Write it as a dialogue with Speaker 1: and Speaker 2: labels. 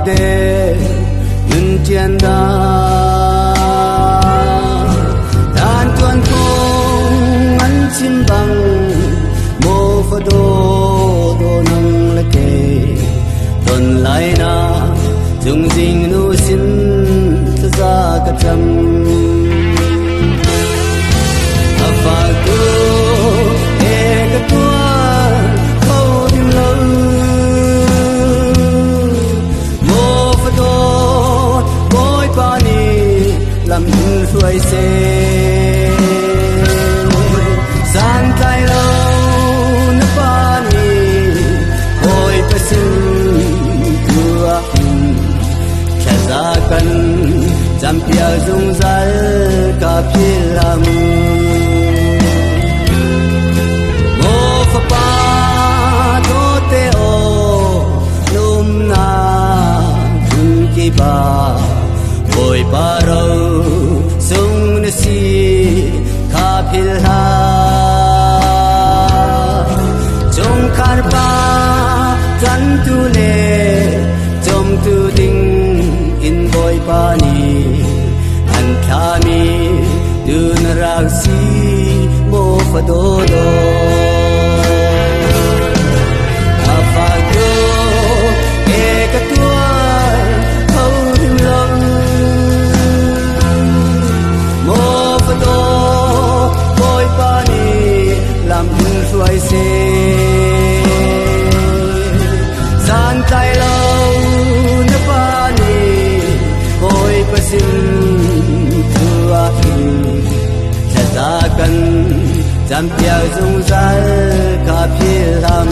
Speaker 1: đê yun chiên đa đàn tuần phong ăn chim bằng mô phật đô đô nâng lệ kê tuần lại na dùng dinh nu xin ra cả trăm và cứ e cái tua khâu tim lâu mô phật đô bối pani làm xuôi xe san tay lâu nước pani bối phải xin cửa kẻ ra cần jam pia dung zal ka philam mo fa pa do te o lum na jun ki ba boy pa ro sung na si ka philha jong kar pa jan tu le jom tu ding in boy pani an khami dun raksi mo fadodo afago ekatua haurim long mo fado boy pani lam suai se san tai lâu na pani boy pasin thua cha ta cần jam pia dung zal ka philam